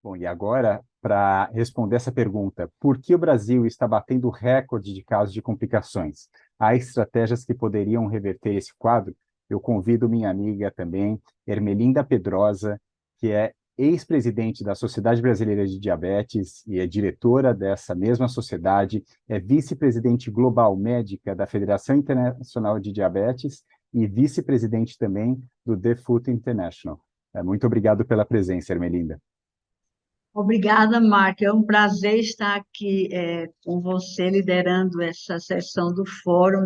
Bom, e agora, para responder essa pergunta, por que o Brasil está batendo recorde de casos de complicações? Há estratégias que poderiam reverter esse quadro? Eu convido minha amiga também, Ermelinda Pedrosa, que é ex-presidente da Sociedade Brasileira de Diabetes e é diretora dessa mesma sociedade, é vice-presidente global médica da Federação Internacional de Diabetes e vice-presidente também do The Food International. Muito obrigado pela presença, Ermelinda. Obrigada, Marco. É um prazer estar aqui com você, liderando essa sessão do fórum,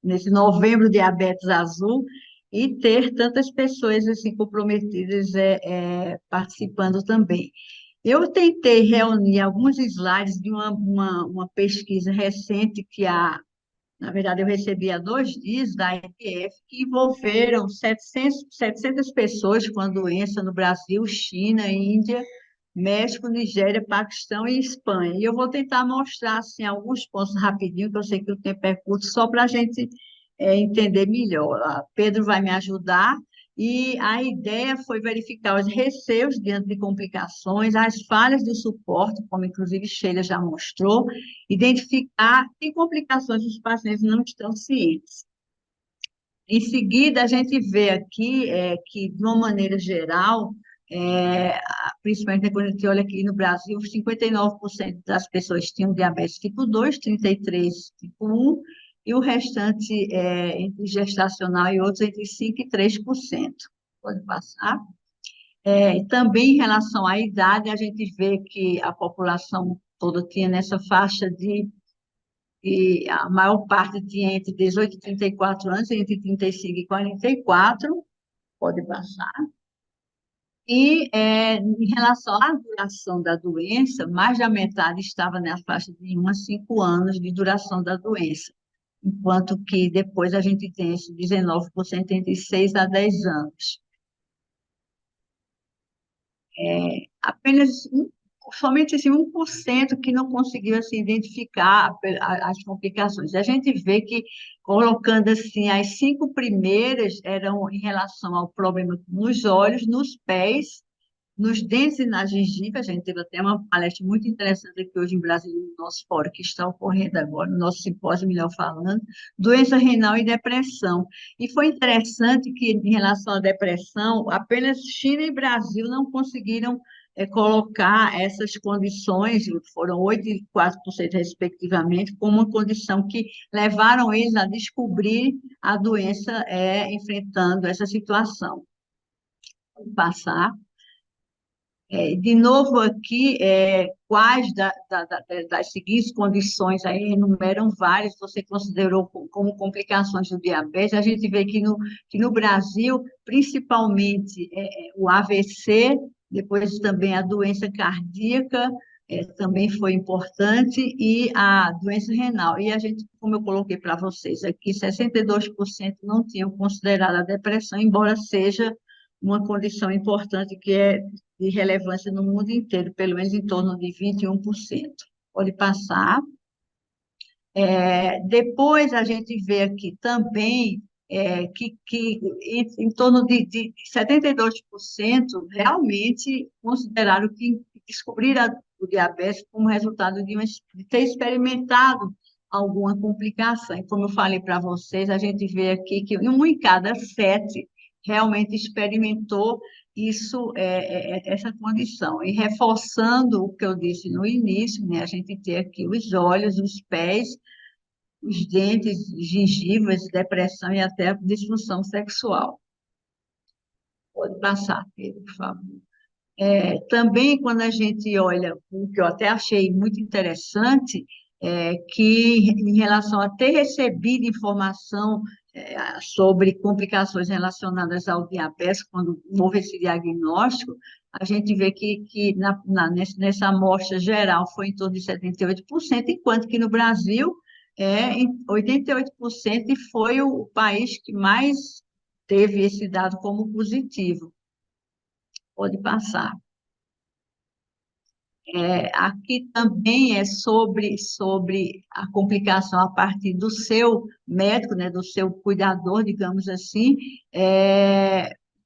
nesse Novembro Diabetes Azul, e ter tantas pessoas assim comprometidas participando também. Eu tentei reunir alguns slides de uma pesquisa recente na verdade, eu recebi há 2 dias da ITF, que envolveram 700 pessoas com a doença no Brasil, China, Índia, México, Nigéria, Paquistão e Espanha. E eu vou tentar mostrar assim, alguns pontos rapidinho, que eu sei que o tempo é curto, só para a gente entender melhor. Pedro vai me ajudar. E a ideia foi verificar os receios diante de complicações, as falhas do suporte, como inclusive Sheila já mostrou, identificar que complicações os pacientes não estão cientes. Em seguida, a gente vê aqui que, de uma maneira geral, principalmente quando a gente olha aqui no Brasil, 59% das pessoas tinham diabetes tipo 2, 33 tipo 1, e o restante entre gestacional e outros entre 5% e 3%. Pode passar. Também em relação à idade, a gente vê que a população toda tinha nessa faixa e a maior parte tinha entre 18 e 34 anos, entre 35 e 44, pode passar. E em relação à duração da doença, mais da metade estava na faixa de 1 a 5 anos de duração da doença, enquanto que depois a gente tem esse 19% entre 6 a 10 anos. Apenas somente assim, 1% que não conseguiu assim, identificar as complicações. A gente vê que, colocando assim, as 5 primeiras eram em relação ao problema nos olhos, nos pés, nos dentes e na gengiva. A gente teve até uma palestra muito interessante aqui hoje em Brasília, no nosso fórum, que está ocorrendo agora, no nosso simpósio, melhor falando, doença renal e depressão. E foi interessante que, em relação à depressão, apenas China e Brasil não conseguiram colocar essas condições, foram 8% e 4% respectivamente, como uma condição que levaram eles a descobrir a doença enfrentando essa situação. Vou passar. De novo aqui, quais das seguintes condições, aí enumeram várias, você considerou como complicações do diabetes. A gente vê que no Brasil, principalmente o AVC, depois também a doença cardíaca, também foi importante, e a doença renal. E a gente, como eu coloquei para vocês aqui, 62% não tinham considerado a depressão, embora seja uma condição importante que é de relevância no mundo inteiro, pelo menos em torno de 21%. Pode passar. Depois a gente vê aqui também que em torno de 72% realmente consideraram que descobriram o diabetes como resultado de ter experimentado alguma complicação. E como eu falei para vocês, a gente vê aqui que 1 em cada 7 realmente experimentou essa condição. E reforçando o que eu disse no início, né, a gente tem aqui os olhos, os pés, os dentes, gengivas, depressão e até a disfunção sexual. Pode passar, Pedro, por favor. Também, quando a gente olha, o que eu até achei muito interessante, que em relação a ter recebido informação sobre complicações relacionadas ao diabetes, quando houve esse diagnóstico, a gente vê que nessa amostra geral foi em torno de 78%, enquanto que no Brasil em 88%, e foi o país que mais teve esse dado como positivo. Pode passar. Aqui também é sobre a complicação a partir do seu médico, né, do seu cuidador, digamos assim.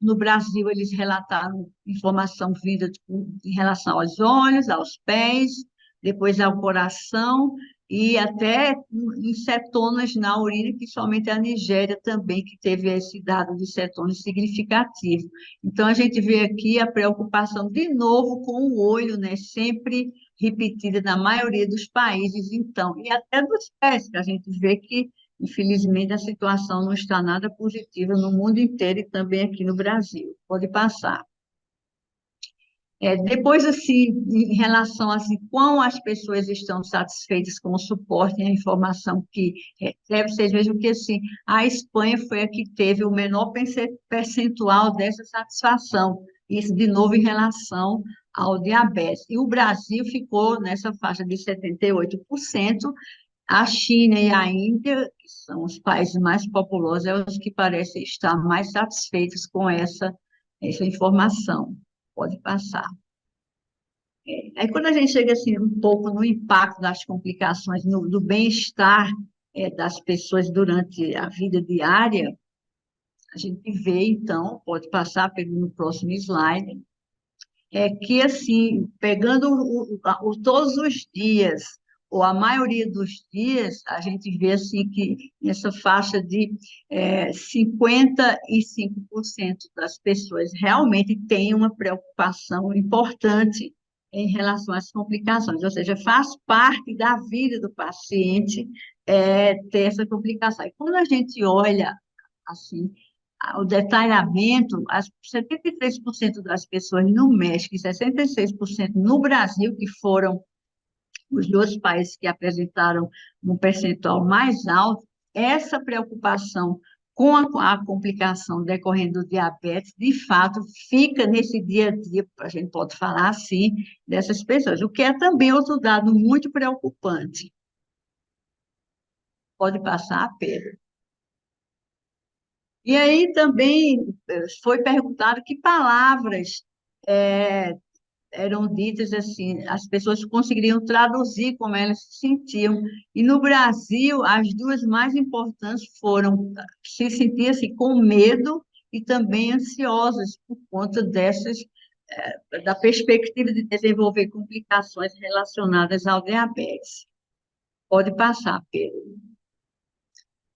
No Brasil, eles relataram informação vinda em relação aos olhos, aos pés, depois ao coração e até em cetonas na urina, que somente a Nigéria também que teve esse dado de cetonas significativo. Então, a gente vê aqui a preocupação, de novo, com o olho, né? Sempre repetida na maioria dos países, então, e até dos pés, que a gente vê que, infelizmente, a situação não está nada positiva no mundo inteiro e também aqui no Brasil. Pode passar. Depois, assim, em relação a assim, quão as pessoas estão satisfeitas com o suporte e a informação que recebe, vocês vejam que assim, a Espanha foi a que teve o menor percentual dessa satisfação, isso de novo em relação ao diabetes. E o Brasil ficou nessa faixa de 78%. A China e a Índia, que são os países mais populosos, é os que parecem estar mais satisfeitos com essa informação. Pode passar. Aí, quando a gente chega assim, um pouco no impacto das complicações, do bem-estar das pessoas durante a vida diária, a gente vê, então, pode passar no próximo slide, que, assim, pegando todos os dias, ou a maioria dos dias, a gente vê, assim, que nessa faixa de 55% das pessoas realmente têm uma preocupação importante em relação às complicações, ou seja, faz parte da vida do paciente ter essa complicação. E quando a gente olha, assim, o detalhamento, 73% das pessoas no México e 66% no Brasil, que foram os dois países que apresentaram um percentual mais alto, essa preocupação com a complicação decorrendo do diabetes, de fato, fica nesse dia a dia, a gente pode falar assim, dessas pessoas, o que é também outro dado muito preocupante. Pode passar, Pedro. E aí também foi perguntado que palavras é, eram ditas assim, as pessoas conseguiriam traduzir como elas se sentiam. E no Brasil, as duas mais importantes foram se sentir assim, com medo e também ansiosas por conta da perspectiva de desenvolver complicações relacionadas ao diabetes. Pode passar, Pedro.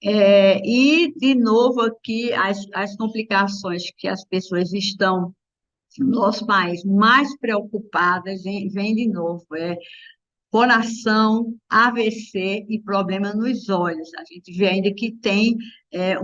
E, de novo, aqui, as complicações que as pessoas estão, no nosso país, mais preocupadas, vem de novo, coração, AVC e problema nos olhos. A gente vê ainda que tem a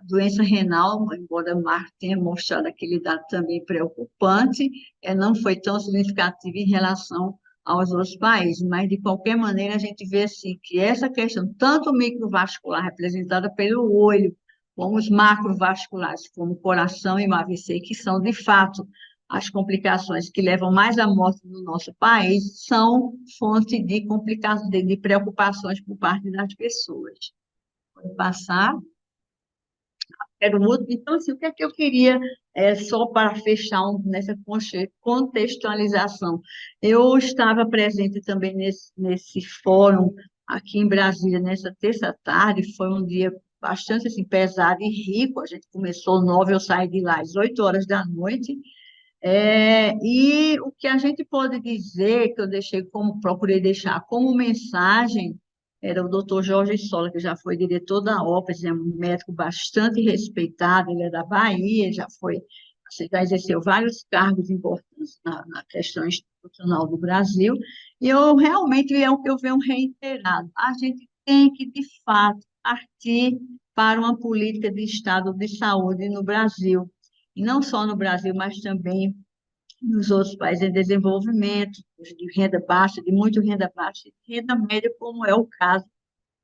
doença renal, embora Mark tenha mostrado aquele dado também preocupante, não foi tão significativo em relação aos outros países, mas de qualquer maneira a gente vê assim que essa questão, tanto microvascular representada pelo olho, como os macrovasculares, como o coração e o AVC, que são de fato as complicações que levam mais à morte no nosso país, são fonte de complicações, de preocupações por parte das pessoas. Pode passar. Era o último. Então, assim, o que é que eu queria, só para fechar nessa contextualização? Eu estava presente também nesse fórum aqui em Brasília, nessa terça-tarde, foi um dia bastante assim, pesado e rico, a gente começou 9, eu saí de lá às 8 horas da noite, e o que a gente pode dizer, que eu procurei deixar como mensagem, era o doutor Jorge Sola, que já foi diretor da OPAS, é um médico bastante respeitado, ele é da Bahia, assim, já exerceu vários cargos importantes na questão institucional do Brasil, e eu realmente é o que eu venho reiterado, a gente tem que, de fato, partir para uma política de Estado de saúde no Brasil, e não só no Brasil, mas também nos outros países em desenvolvimento, os de renda baixa, de muito renda baixa, e renda média, como é o caso do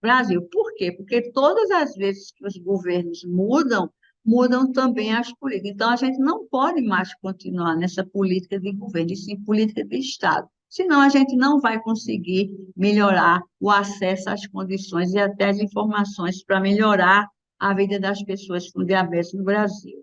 Brasil. Por quê? Porque todas as vezes que os governos mudam, mudam também as políticas. Então, a gente não pode mais continuar nessa política de governo, e sim política de Estado. Senão, a gente não vai conseguir melhorar o acesso às condições e até às informações para melhorar a vida das pessoas com diabetes no Brasil.